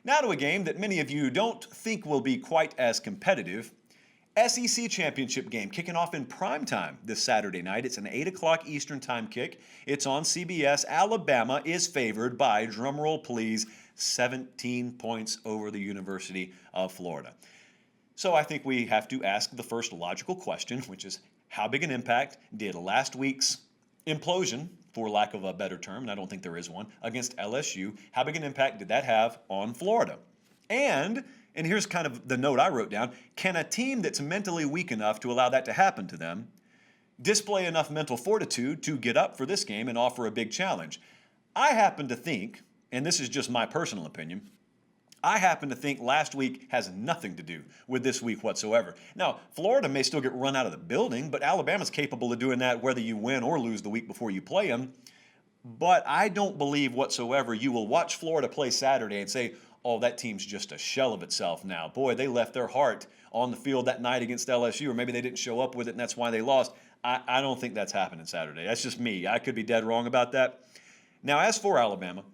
Now to a game that many of you don't think will be quite as competitive. SEC championship game kicking off in prime time this Saturday night. It's an 8 o'clock Eastern time kick. It's on CBS. Alabama is favored by, drumroll please, 17 points over the University of Florida. So I think we have to ask the first logical question, which is how big an impact did last week's implosion, for lack of a better term, and I don't think there is one, against LSU, how big an impact did that have on Florida? And here's kind of the note I wrote down, can a team that's mentally weak enough to allow that to happen to them display enough mental fortitude to get up for this game and offer a big challenge? I happen to think, and this is just my personal opinion, I happen to think last week has nothing to do with this week whatsoever. Now, Florida may still get run out of the building, but Alabama's capable of doing that whether you win or lose the week before you play them. But I don't believe whatsoever you will watch Florida play Saturday and say, oh, that team's just a shell of itself now. Boy, they left their heart on the field that night against LSU, or maybe they didn't show up with it and that's why they lost. I don't think that's happening Saturday. That's just me. I could be dead wrong about that. Now, as for Alabama,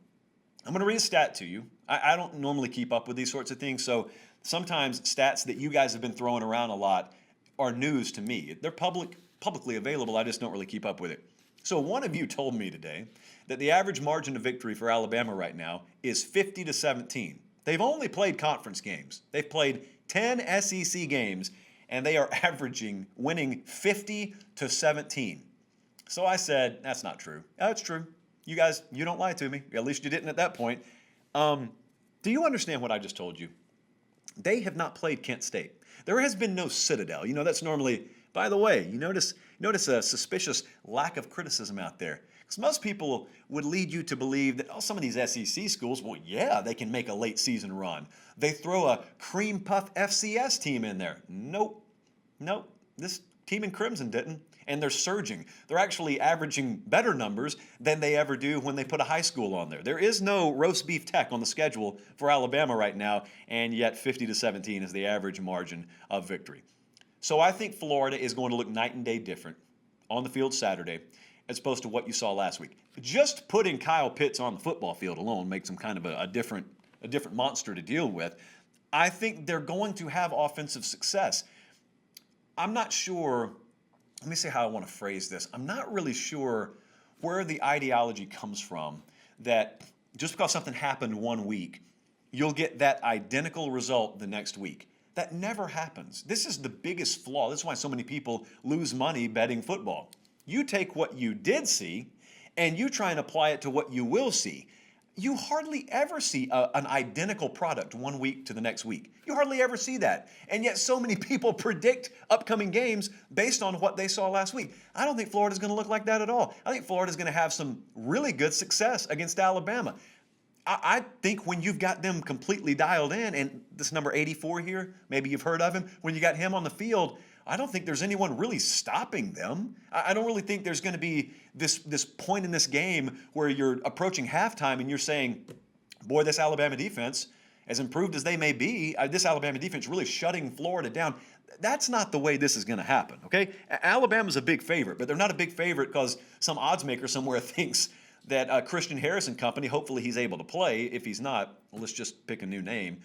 I'm going to read a stat to you. I don't normally keep up with these sorts of things, so sometimes stats that you guys have been throwing around a lot are news to me. They're publicly available. I just don't really keep up with it. So one of you told me today that the average margin of victory for Alabama right now is 50-17. They've only played conference games. They've played 10 SEC games, and they are averaging winning 50-17. So I said, that's not true. That's true. You guys, you don't lie to me. At least you didn't at that point. Do you understand what I just told you? They have not played Kent State. There has been no Citadel. You know, that's normally, by the way, you notice a suspicious lack of criticism out there. Because most people would lead you to believe that, oh, some of these SEC schools, well, yeah, they can make a late season run. They throw a cream puff FCS team in there. Nope. This team in Crimson didn't. And they're surging. They're actually averaging better numbers than they ever do when they put a high school on there. There is no roast beef tech on the schedule for Alabama right now, and yet 50-17 is the average margin of victory. So I think Florida is going to look night and day different on the field Saturday as opposed to what you saw last week. Just putting Kyle Pitts on the football field alone makes him kind of a different monster to deal with. I think they're going to have offensive success. I'm not sure. Let me see how I want to phrase this. I'm not really sure where the ideology comes from that just because something happened one week, you'll get that identical result the next week. That never happens. This is the biggest flaw. This is why so many people lose money betting football. You take what you did see and you try and apply it to what you will see. You hardly ever see an identical product one week to the next week. You hardly ever see that. And yet so many people predict upcoming games based on what they saw last week. I don't think Florida's going to look like that at all. I think Florida's going to have some really good success against Alabama. I think when you've got them completely dialed in, and this number 84 here, maybe you've heard of him, when you got him on the field, I don't think there's anyone really stopping them. I don't really think there's going to be this point in this game where you're approaching halftime and you're saying, boy, this Alabama defense, as improved as they may be, this Alabama defense really shutting Florida down. That's not the way this is going to happen, okay? Alabama's a big favorite, but they're not a big favorite because some odds maker somewhere thinks that Christian Harrison Company, hopefully he's able to play. If he's not, well, let's just pick a new name.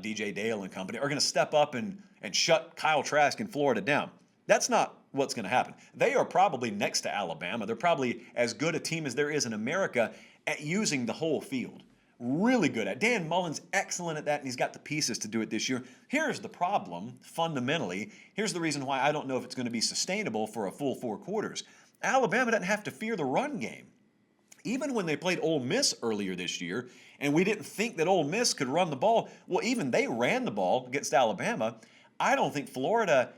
DJ Dale and company are going to step up and shut Kyle Trask in Florida down. That's not what's going to happen. They are probably next to Alabama. They're probably as good a team as there is in America at using the whole field. Really good at. Dan Mullen's excellent at that, and he's got the pieces to do it this year. Here's the problem, fundamentally. Here's the reason why I don't know if it's going to be sustainable for a full 4 quarters. Alabama doesn't have to fear the run game. Even when they played Ole Miss earlier this year, and we didn't think that Ole Miss could run the ball, well, even they ran the ball against Alabama. I don't think Florida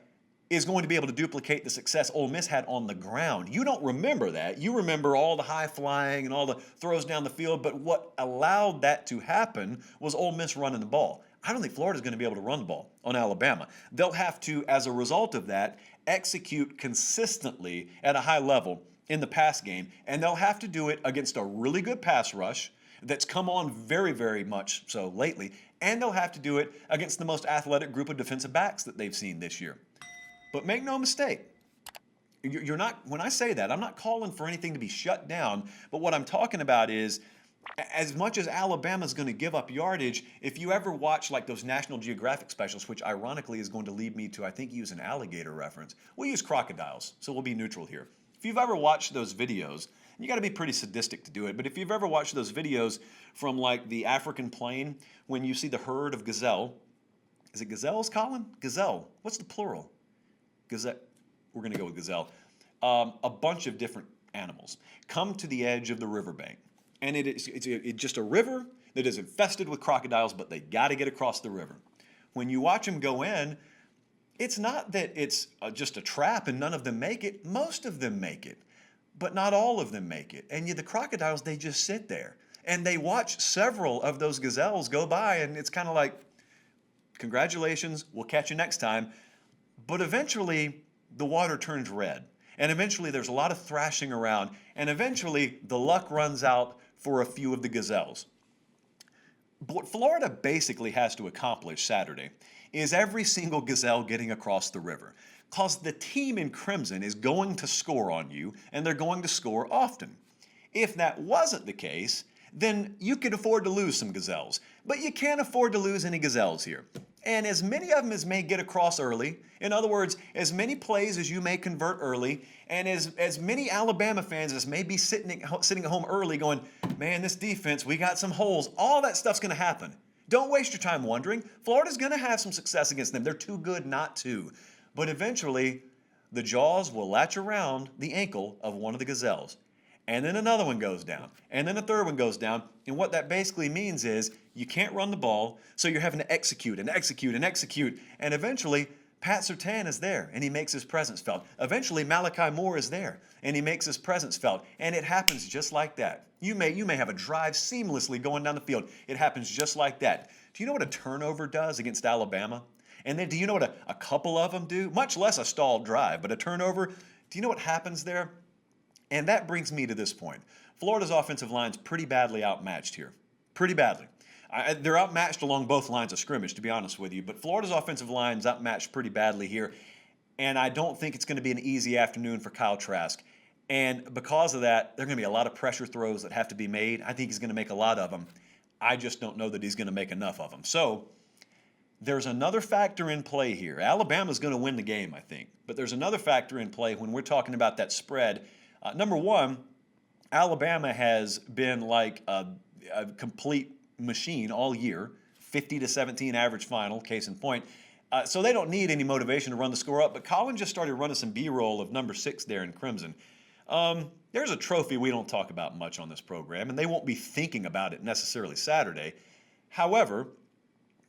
is going to be able to duplicate the success Ole Miss had on the ground. You don't remember that. You remember all the high flying and all the throws down the field, but what allowed that to happen was Ole Miss running the ball. I don't think Florida's going to be able to run the ball on Alabama. They'll have to, as a result of that, execute consistently at a high level in the pass game, and they'll have to do it against a really good pass rush that's come on very, very much so lately, and they'll have to do it against the most athletic group of defensive backs that they've seen this year. But make no mistake, you're not, when I say that, I'm not calling for anything to be shut down, but what I'm talking about is As much as Alabama's going to give up yardage, if you ever watch like those National Geographic specials, which ironically is going to lead me to, I think, use an alligator reference. We'll use crocodiles, so we'll be neutral here. If you've ever watched those videos, you got to be pretty sadistic to do it, but if you've ever watched those videos from like the African plain, when you see the herd of gazelle, is it gazelles, Colin? Gazelle. What's the plural? Gazelle. We're going to go with gazelle. A bunch of different animals come to the edge of the riverbank. And it's just a river that is infested with crocodiles, but they got to get across the river. When you watch them go in, it's not that it's just a trap and none of them make it. Most of them make it, but not all of them make it. And the crocodiles, they just sit there. And they watch several of those gazelles go by, and it's kind of like, congratulations, we'll catch you next time. But eventually, the water turns red. And eventually, there's a lot of thrashing around. And eventually, the luck runs out for a few of the gazelles. But what Florida basically has to accomplish Saturday is every single gazelle getting across the river. Because the team in crimson is going to score on you, and they're going to score often. If that wasn't the case, then you could afford to lose some gazelles. But you can't afford to lose any gazelles here. And as many of them as may get across early, in other words, as many plays as you may convert early, and as many Alabama fans as may be sitting at home early going, man, this defense, we got some holes, all that stuff's going to happen. Don't waste your time wondering. Florida's going to have some success against them. They're too good not to. But eventually, the jaws will latch around the ankle of one of the gazelles. And then another one goes down, and then a third one goes down. And what that basically means is you can't run the ball, so you're having to execute and execute and execute. And eventually, Pat Surtain is there, and he makes his presence felt. Eventually, Malachi Moore is there, and he makes his presence felt. And it happens just like that. You may have a drive seamlessly going down the field. It happens just like that. Do you know what a turnover does against Alabama? And then do you know what a couple of them do? Much less a stalled drive, but a turnover. Do you know what happens there? And that brings me to this point. Florida's offensive line's pretty badly outmatched here. Pretty badly. They're outmatched along both lines of scrimmage, to be honest with you, but Florida's offensive line's outmatched pretty badly here, and I don't think it's going to be an easy afternoon for Kyle Trask. And because of that, there are going to be a lot of pressure throws that have to be made. I think he's going to make a lot of them. I just don't know that he's going to make enough of them. So there's another factor in play here. Alabama's going to win the game, I think, but there's another factor in play when we're talking about that spread. Number one, Alabama has been like a complete machine all year, 50-17 average final, case in point. So they don't need any motivation to run the score up, but Colin just started running some B-roll of number 6 there in crimson. There's a trophy we don't talk about much on this program, and they won't be thinking about it necessarily Saturday. However,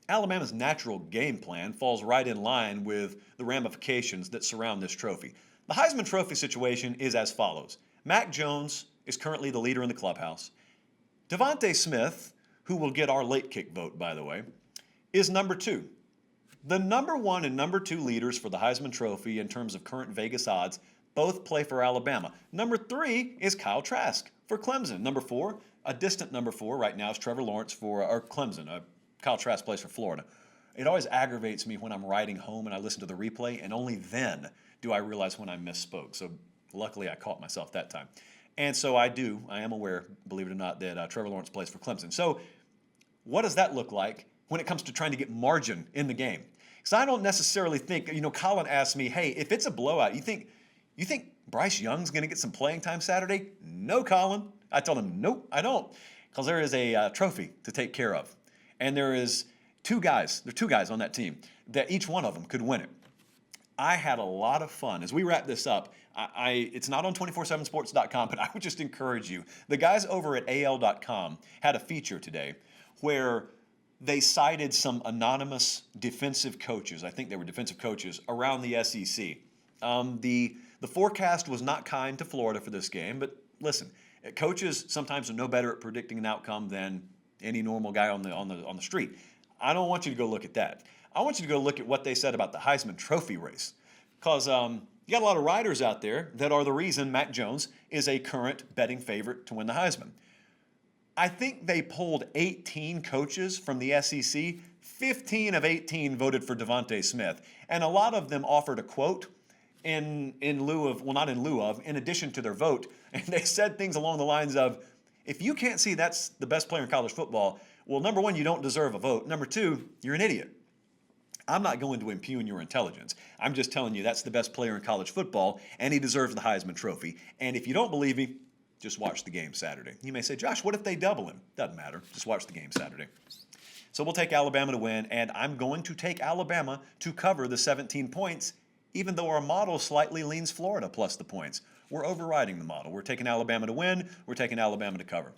Alabama's natural game plan falls right in line with the ramifications that surround this trophy. The Heisman Trophy situation is as follows. Mac Jones is currently the leader in the clubhouse. Devontae Smith, who will get our late kick vote, by the way, is number 2. The number 1 and number 2 leaders for the Heisman Trophy in terms of current Vegas odds both play for Alabama. Number 3 is Kyle Trask for Clemson. Number 4, a distant number 4 right now is Trevor Lawrence for Clemson. Kyle Trask plays for Florida. It always aggravates me when I'm riding home and I listen to the replay, and only then do I realize when I misspoke. So luckily I caught myself that time. And so I am aware, believe it or not, that Trevor Lawrence plays for Clemson. So what does that look like when it comes to trying to get margin in the game? Because I don't necessarily think, Colin asked me, hey, if it's a blowout, you think Bryce Young's going to get some playing time Saturday? No, Colin. I told him, nope, I don't. Because there is a trophy to take care of. And there are two guys on that team that each one of them could win it. I had a lot of fun. As we wrap this up, it's not on 247sports.com, but I would just encourage you. The guys over at AL.com had a feature today where they cited some anonymous defensive coaches. I think they were defensive coaches around the SEC. The forecast was not kind to Florida for this game, but listen, coaches sometimes are no better at predicting an outcome than any normal guy on the street. I don't want you to go look at that. I want you to go look at what they said about the Heisman Trophy race, because you got a lot of writers out there that are the reason Mac Jones is a current betting favorite to win the Heisman. I think they polled 18 coaches from the SEC. 15 of 18 voted for Devontae Smith, and a lot of them offered a quote in addition to their vote, and they said things along the lines of, If you can't see that's the best player in college football, well, number one, you don't deserve a vote. Number two, you're an idiot. I'm not going to impugn your intelligence. I'm just telling you that's the best player in college football, and he deserves the Heisman Trophy. And if you don't believe me, just watch the game Saturday. You may say, Josh, what if they double him? Doesn't matter. Just watch the game Saturday. So we'll take Alabama to win, and I'm going to take Alabama to cover the 17 points, even though our model slightly leans Florida plus the points. We're overriding the model. We're taking Alabama to win. We're taking Alabama to cover.